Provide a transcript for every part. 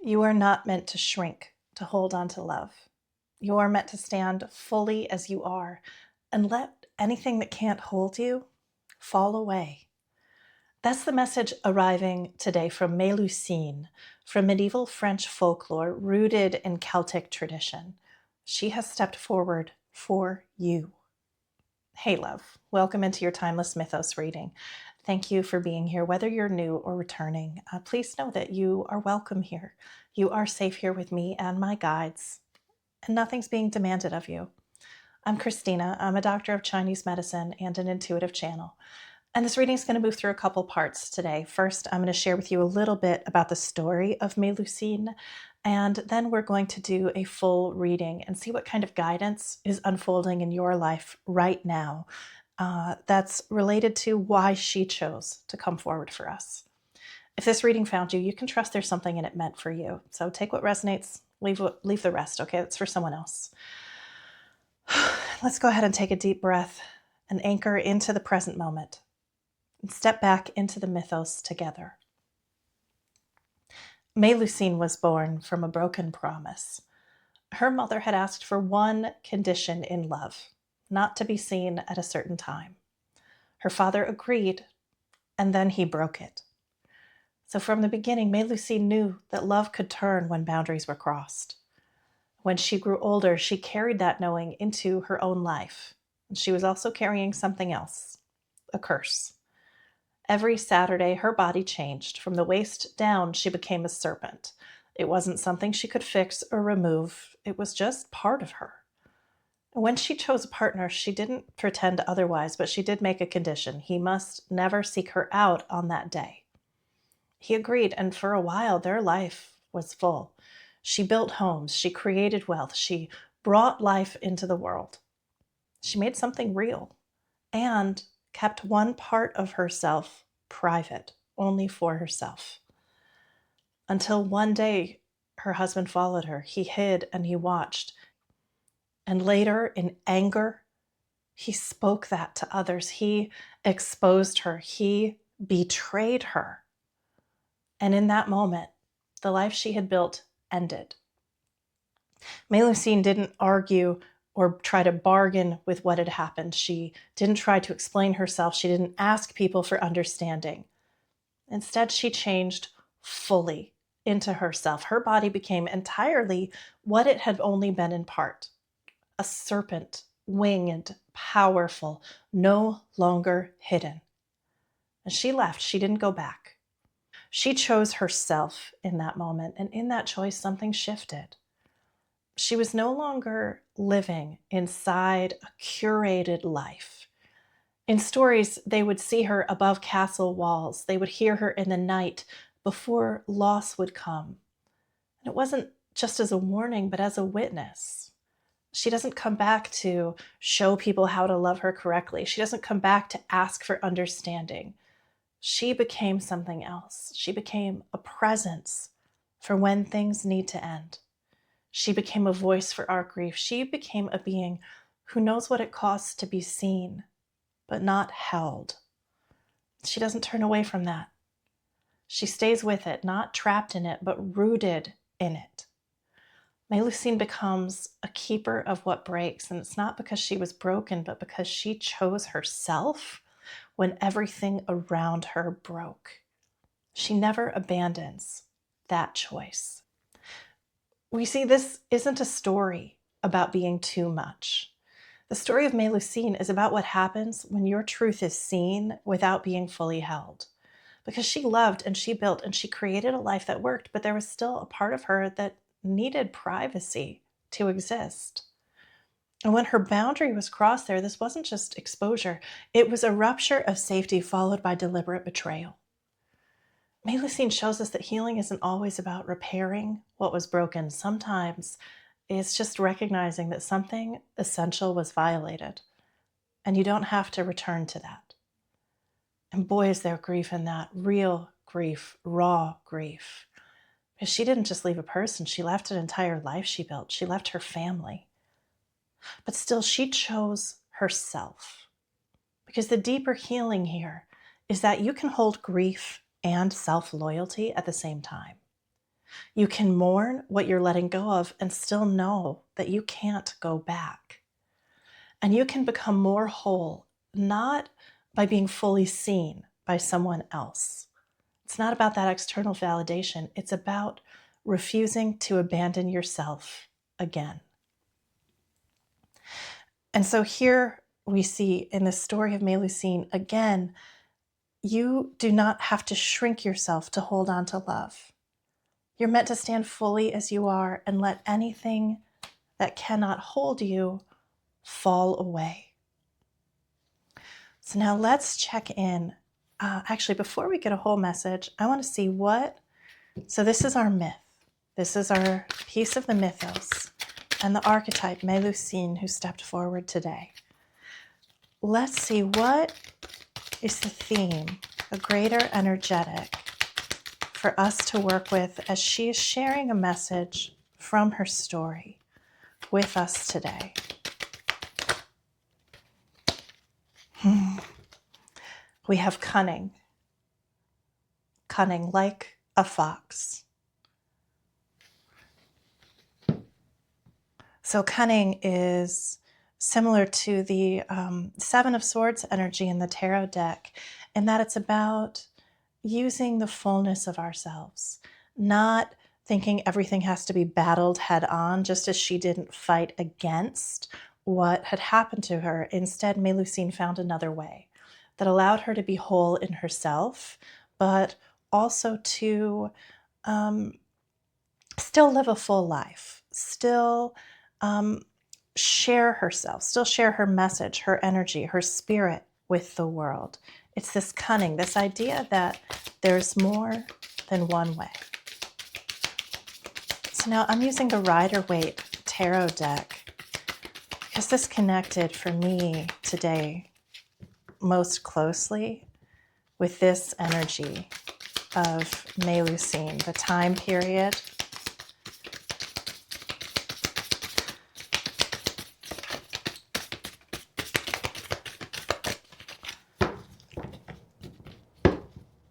You are not meant to shrink to hold on to love. You are meant to stand fully as you are and let anything that can't hold you fall away. That's the message arriving today from Mélusine, from medieval French folklore rooted in Celtic tradition. She has stepped forward for you. Hey, love. Welcome into your Timeless Mythos reading. Thank you for being here, whether you're new or returning. Please know that you are welcome here. You are safe here with me and my guides, and nothing's being demanded of you. I'm Christina. I'm a doctor of Chinese medicine and an intuitive channel. And this reading is going to move through a couple parts today. First, I'm going to share with you a little bit about the story of Mélusine, and then we're going to do a full reading and see what kind of guidance is unfolding in your life right now that's related to why she chose to come forward for us. If this reading found you, you can trust there's something in it meant for you. So take what resonates, leave the rest, okay? It's for someone else. Let's go ahead and take a deep breath and anchor into the present moment and step back into the mythos together. Mélusine was born from a broken promise. Her mother had asked for one condition in love, not to be seen at a certain time. Her father agreed, and then he broke it. So from the beginning, Mélusine knew that love could turn when boundaries were crossed. When she grew older, she carried that knowing into her own life. And she was also carrying something else, a curse. Every Saturday, her body changed. From the waist down, she became a serpent. It wasn't something she could fix or remove. It was just part of her. When she chose a partner, she didn't pretend otherwise, but she did make a condition. He must never seek her out on that day. He agreed, and for a while, their life was full. She built homes, she created wealth, she brought life into the world. She made something real and kept one part of herself private, only for herself. Until one day, her husband followed her. He hid and he watched. And later, in anger, he spoke that to others. He exposed her. He betrayed her. And in that moment, the life she had built ended. Mélusine didn't argue or try to bargain with what had happened. She didn't try to explain herself. She didn't ask people for understanding. Instead, she changed fully into herself. Her body became entirely what it had only been in part, a serpent, winged, powerful, no longer hidden. And she left. She didn't go back. She chose herself in that moment, and in that choice, something shifted. She was no longer living inside a curated life. In stories, they would see her above castle walls. They would hear her in the night before loss would come. And it wasn't just as a warning, but as a witness. She doesn't come back to show people how to love her correctly. She doesn't come back to ask for understanding. She became something else. She became a presence for when things need to end. She became a voice for our grief. She became a being who knows what it costs to be seen, but not held. She doesn't turn away from that. She stays with it, not trapped in it, but rooted in it. Mélusine becomes a keeper of what breaks, and it's not because she was broken, but because she chose herself when everything around her broke. She never abandons that choice. We see this isn't a story about being too much. The story of Mélusine is about what happens when your truth is seen without being fully held. Because she loved and she built and she created a life that worked, but there was still a part of her that needed privacy to exist. And when her boundary was crossed there, this wasn't just exposure. It was a rupture of safety followed by deliberate betrayal. Mélusine shows us that healing isn't always about repairing what was broken. Sometimes it's just recognizing that something essential was violated, and you don't have to return to that. And boy, is there grief in that, real grief, raw grief. Because she didn't just leave a person, she left an entire life she built. She left her family. But still, she chose herself. Because the deeper healing here is that you can hold grief and self-loyalty at the same time. You can mourn what you're letting go of and still know that you can't go back. And you can become more whole, not by being fully seen by someone else. It's not about that external validation. It's about refusing to abandon yourself again. And so here we see in the story of Mélusine, again, you do not have to shrink yourself to hold on to love. You're meant to stand fully as you are and let anything that cannot hold you fall away. So now let's check in. Actually, before we get a whole message, I want to see so this is our myth. This is our piece of the mythos and the archetype Mélusine who stepped forward today. Let's see what is the theme, a greater energetic for us to work with as she is sharing a message from her story with us today. We have cunning like a fox. So cunning is similar to the Seven of Swords energy in the tarot deck, in that it's about using the fullness of ourselves, not thinking everything has to be battled head on, just as she didn't fight against what had happened to her. Instead, Mélusine found another way that allowed her to be whole in herself, but also to still live a full life, still share herself, still share her message, her energy, her spirit with the world. It's this cunning, this idea that there's more than one way. So now I'm using the Rider-Waite tarot deck because this connected for me today most closely with this energy of Mélusine, the time period.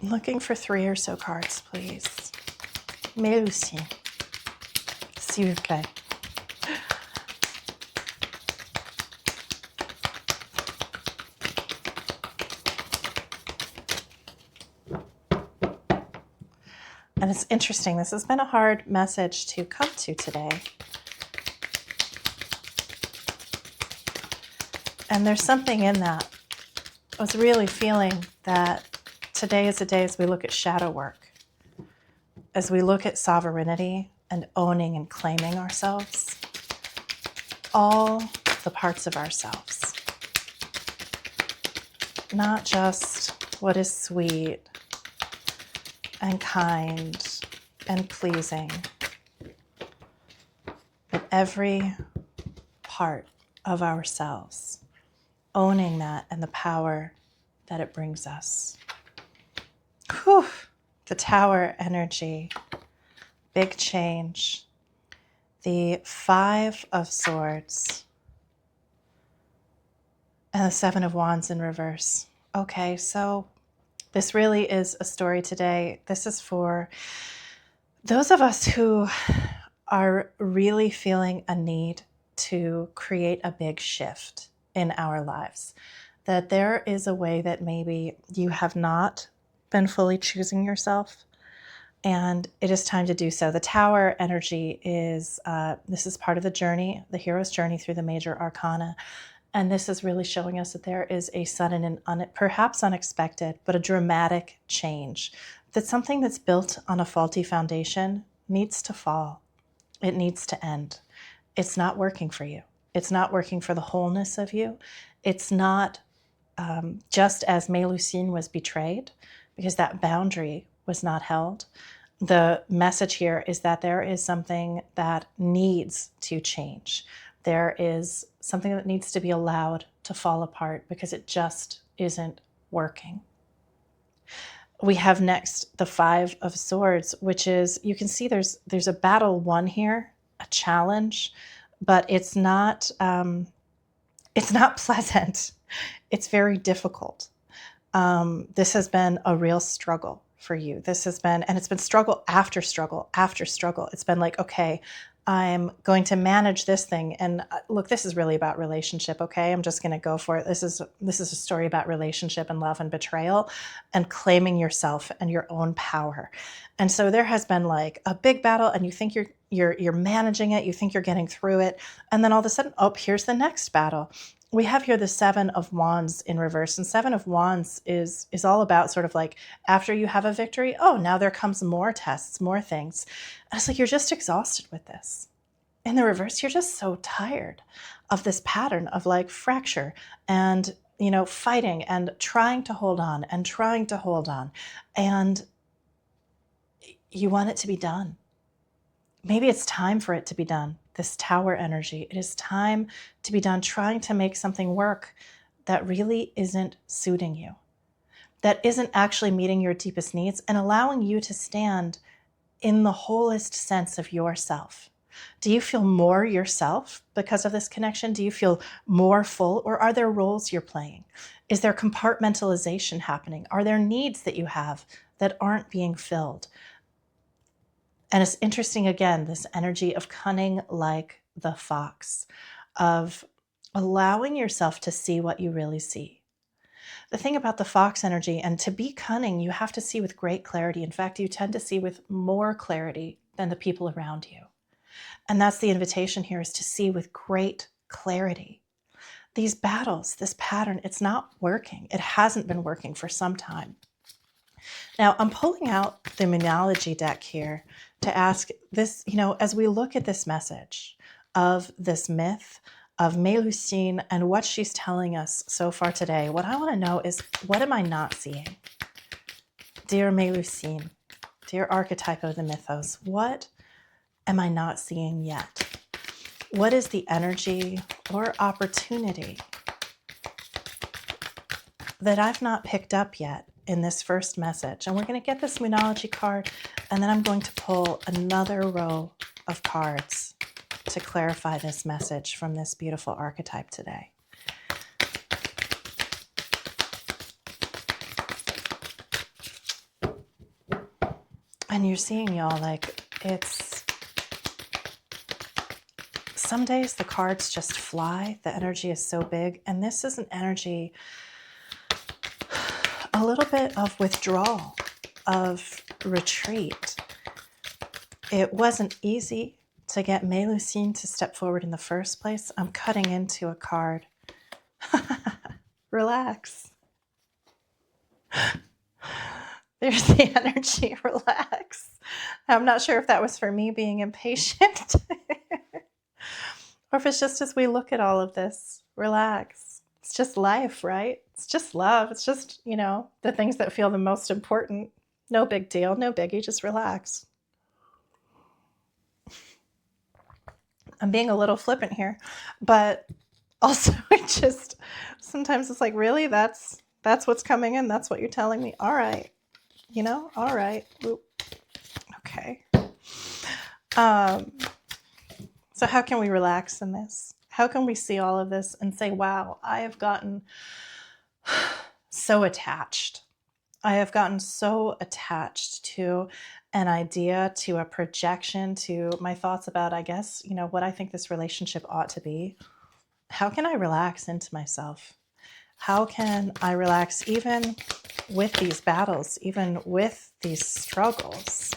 Looking for 3 or so cards, please. Mélusine, s'il vous plaît. And it's interesting, this has been a hard message to come to today. And there's something in that. I was really feeling that today is a day as we look at shadow work, as we look at sovereignty and owning and claiming ourselves, all the parts of ourselves, not just what is sweet and kind and pleasing, but every part of ourselves, owning that and the power that it brings us. Whew, the Tower energy, big change. The 5 of Swords and the 7 of Wands in reverse. Okay, so this really is a story today. This is for those of us who are really feeling a need to create a big shift in our lives. That there is a way that maybe you have not been fully choosing yourself, and it is time to do so. The Tower energy is, this is part of the journey, the hero's journey through the major arcana. And this is really showing us that there is a sudden and perhaps unexpected, but a dramatic change. That something that's built on a faulty foundation needs to fall. It needs to end. It's not working for you. It's not working for the wholeness of you. It's not just as Mélusine was betrayed, because that boundary was not held. The message here is that there is something that needs to change. There is something that needs to be allowed to fall apart because it just isn't working. We have next the 5 of Swords, which is, you can see there's a battle won here, a challenge, but it's not pleasant. It's very difficult. This has been a real struggle for you. This has been, and it's been struggle after struggle after struggle. It's been like, okay, I'm going to manage this thing. And look, this is really about relationship. Okay. I'm just going to go for it. This is a story about relationship and love and betrayal and claiming yourself and your own power. And so there has been like a big battle, and you think you're managing it. You think you're getting through it. And then all of a sudden, oh, here's the next battle. We have here the Seven of Wands in reverse, and Seven of Wands is all about sort of like, after you have a victory, oh, now there comes more tests, more things. And it's like, you're just exhausted with this. In the reverse, you're just so tired of this pattern of like fracture and, fighting and trying to hold on and trying to hold on. And you want it to be done. Maybe it's time for it to be done. This tower energy. It is time to be done trying to make something work that really isn't suiting you, that isn't actually meeting your deepest needs and allowing you to stand in the wholest sense of yourself. Do you feel more yourself because of this connection? Do you feel more full, or are there roles you're playing? Is there compartmentalization happening? Are there needs that you have that aren't being filled? And it's interesting, again, this energy of cunning like the fox, of allowing yourself to see what you really see. The thing about the fox energy, and to be cunning, you have to see with great clarity. In fact, you tend to see with more clarity than the people around you. And that's the invitation here, is to see with great clarity. These battles, this pattern, it's not working. It hasn't been working for some time. Now, I'm pulling out the Moonology deck here to ask this, as we look at this message of this myth of Mélusine and what she's telling us so far today, what I want to know is, what am I not seeing? Dear Mélusine, dear archetype of the mythos, what am I not seeing yet? What is the energy or opportunity that I've not picked up yet in this first message? And we're going to get this Moonology card, and then I'm going to pull another row of cards to clarify this message from this beautiful archetype today. And you're seeing, y'all, like, it's some days the cards just fly. The energy is so big. And this is an energy, a little bit of withdrawal, of retreat. It wasn't easy to get Mélusine to step forward in the first place. I'm cutting into a card. Relax. There's the energy, relax. I'm not sure if that was for me being impatient or if it's just as we look at all of this, relax. It's just life, right? It's just love. It's just, the things that feel the most important. No big deal, no biggie, just relax. I'm being a little flippant here, but also sometimes it's like, really, that's what's coming in. That's what you're telling me. All right. All right. Oop. Okay. So how can we relax in this? How can we see all of this and say, wow, I have gotten so attached. I have gotten so attached to an idea, to a projection, to my thoughts about, I guess, what I think this relationship ought to be. How can I relax into myself? How can I relax even with these battles, even with these struggles?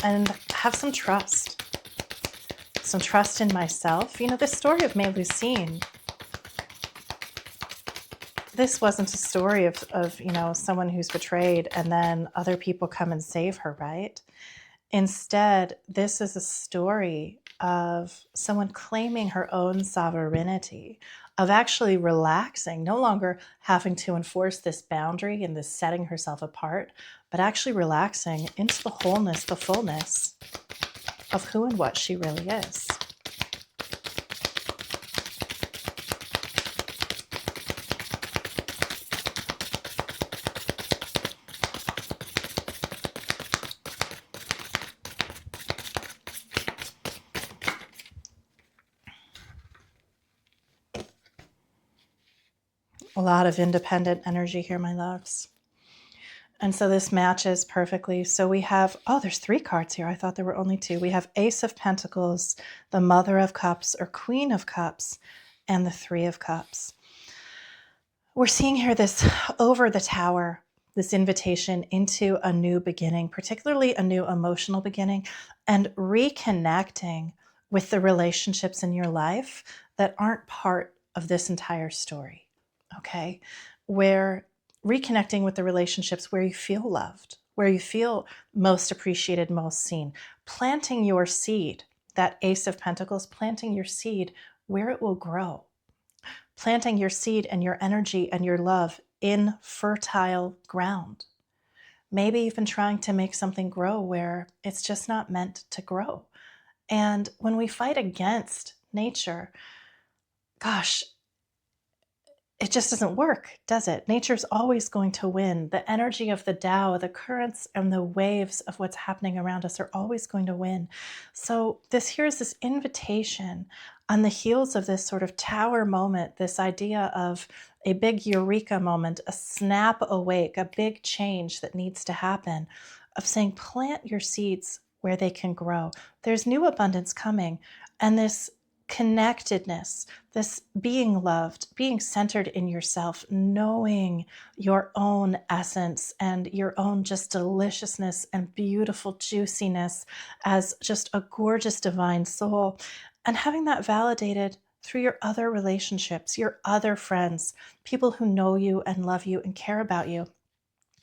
And have some trust in myself. This story of Mélusine, this wasn't a story of someone who's betrayed and then other people come and save her, right? Instead, this is a story of someone claiming her own sovereignty, of actually relaxing, no longer having to enforce this boundary and this setting herself apart, but actually relaxing into the wholeness, the fullness of who and what she really is. A lot of independent energy here, my loves. And so this matches perfectly. So we have, there's 3 cards here. I thought there were only 2. We have Ace of Pentacles, the Mother of Cups or Queen of Cups, and the 3 of Cups. We're seeing here this over the tower, this invitation into a new beginning, particularly a new emotional beginning, and reconnecting with the relationships in your life that aren't part of this entire story, okay? Where reconnecting with the relationships where you feel loved, where you feel most appreciated, most seen, planting your seed, that Ace of Pentacles, planting your seed where it will grow, planting your seed and your energy and your love in fertile ground. Maybe you've been trying to make something grow where it's just not meant to grow. And when we fight against nature, gosh, it just doesn't work, does it? Nature's always going to win. The energy of the Tao, the currents and the waves of what's happening around us are always going to win. So here's this invitation on the heels of this sort of tower moment, this idea of a big eureka moment, a snap awake, a big change that needs to happen, of saying plant your seeds where they can grow. There's new abundance coming, and this connectedness, this being loved, being centered in yourself, knowing your own essence and your own just deliciousness and beautiful juiciness as just a gorgeous divine soul, and having that validated through your other relationships, your other friends, people who know you and love you and care about you.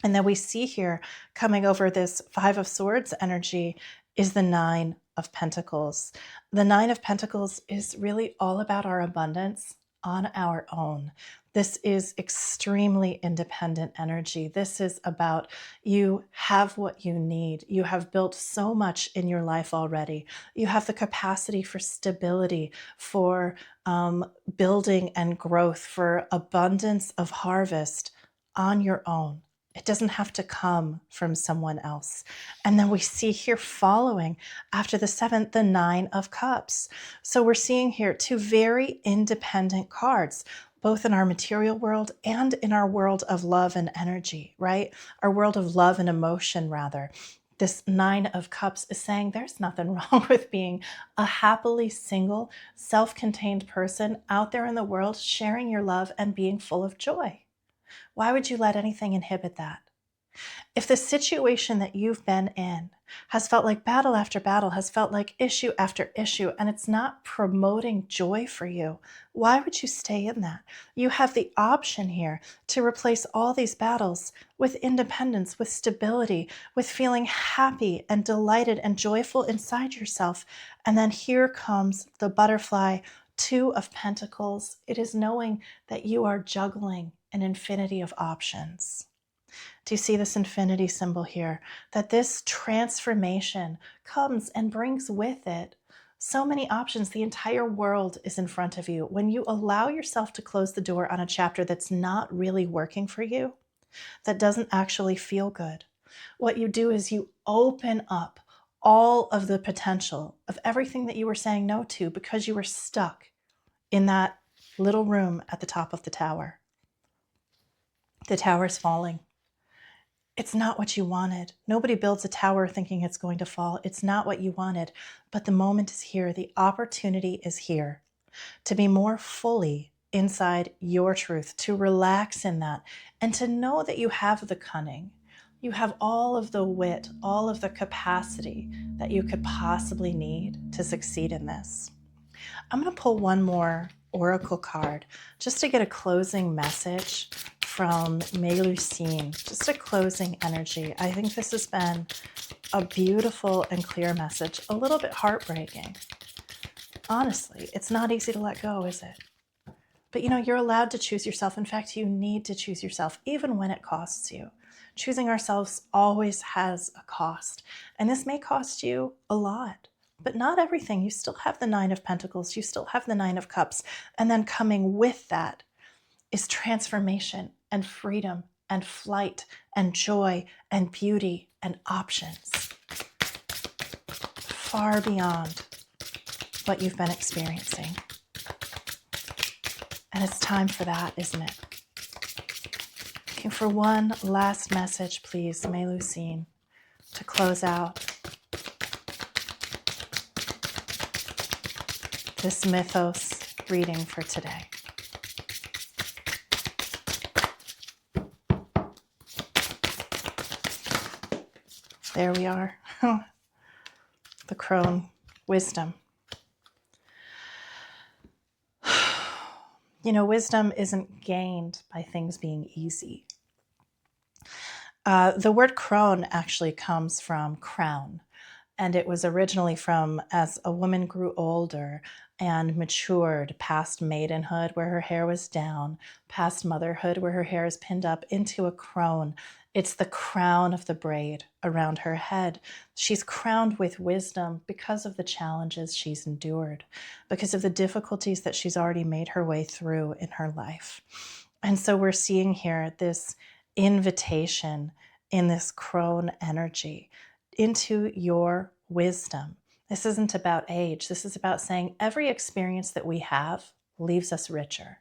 And then we see here coming over this 5 of Swords energy is the 9 of Pentacles. The 9 of Pentacles is really all about our abundance on our own. This is extremely independent energy. This is about you have what you need. You have built so much in your life already. You have the capacity for stability, for building and growth, for abundance of harvest on your own. It doesn't have to come from someone else. And then we see here following after the 7th, the 9 of Cups. So we're seeing here 2 very independent cards, both in our material world and in our world of love and energy, right? Our world of love and emotion, rather. This 9 of Cups is saying there's nothing wrong with being a happily single, self-contained person out there in the world, sharing your love and being full of joy. Why would you let anything inhibit that? If the situation that you've been in has felt like battle after battle, has felt like issue after issue, and it's not promoting joy for you, why would you stay in that? You have the option here to replace all these battles with independence, with stability, with feeling happy and delighted and joyful inside yourself. And then here comes the butterfly, 2 of Pentacles. It is knowing that you are juggling an infinity of options. Do you see this infinity symbol here? That this transformation comes and brings with it so many options. The entire world is in front of you. When you allow yourself to close the door on a chapter that's not really working for you, that doesn't actually feel good, what you do is you open up all of the potential of everything that you were saying no to because you were stuck in that little room at the top of the tower. The tower's falling. It's not what you wanted. Nobody builds a tower thinking it's going to fall. It's not what you wanted, but the moment is here. The opportunity is here to be more fully inside your truth, to relax in that, and to know that you have the cunning. You have all of the wit, all of the capacity that you could possibly need to succeed in this. I'm going to pull one more oracle card just to get a closing message from Mélusine, just a closing energy. I think this has been a beautiful and clear message, a little bit heartbreaking. Honestly, it's not easy to let go, is it? But you're allowed to choose yourself. In fact, you need to choose yourself, even when it costs you. Choosing ourselves always has a cost, and this may cost you a lot. But not everything. You still have the 9 of Pentacles. You still have the 9 of Cups. And then coming with that is transformation and freedom and flight and joy and beauty and options far beyond what you've been experiencing. And it's time for that, isn't it? Looking for one last message, please, Mélusine, to close out this mythos reading for today. There we are. The crone, wisdom. You know, wisdom isn't gained by things being easy. The word crone actually comes from crown, and it was originally from as a woman grew older and matured past maidenhood, where her hair was down, past motherhood, where her hair is pinned up, into a crone. It's the crown of the braid around her head. She's crowned with wisdom because of the challenges she's endured, because of the difficulties that she's already made her way through in her life. And so we're seeing here this invitation in this crone energy into your wisdom. This isn't about age. This is about saying every experience that we have leaves us richer.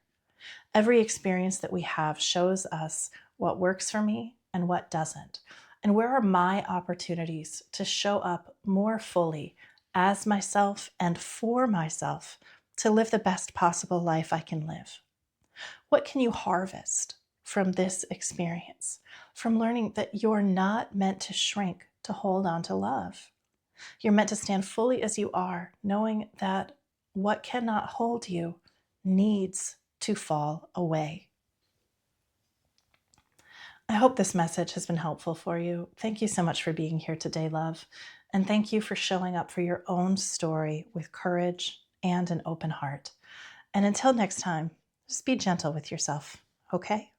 Every experience that we have shows us what works for me and what doesn't. And where are my opportunities to show up more fully as myself and for myself to live the best possible life I can live? What can you harvest from this experience? From learning that you're not meant to shrink to hold on to love. You're meant to stand fully as you are, knowing that what cannot hold you needs to fall away. I hope this message has been helpful for you. Thank you so much for being here today, love. And thank you for showing up for your own story with courage and an open heart. And until next time, just be gentle with yourself, okay?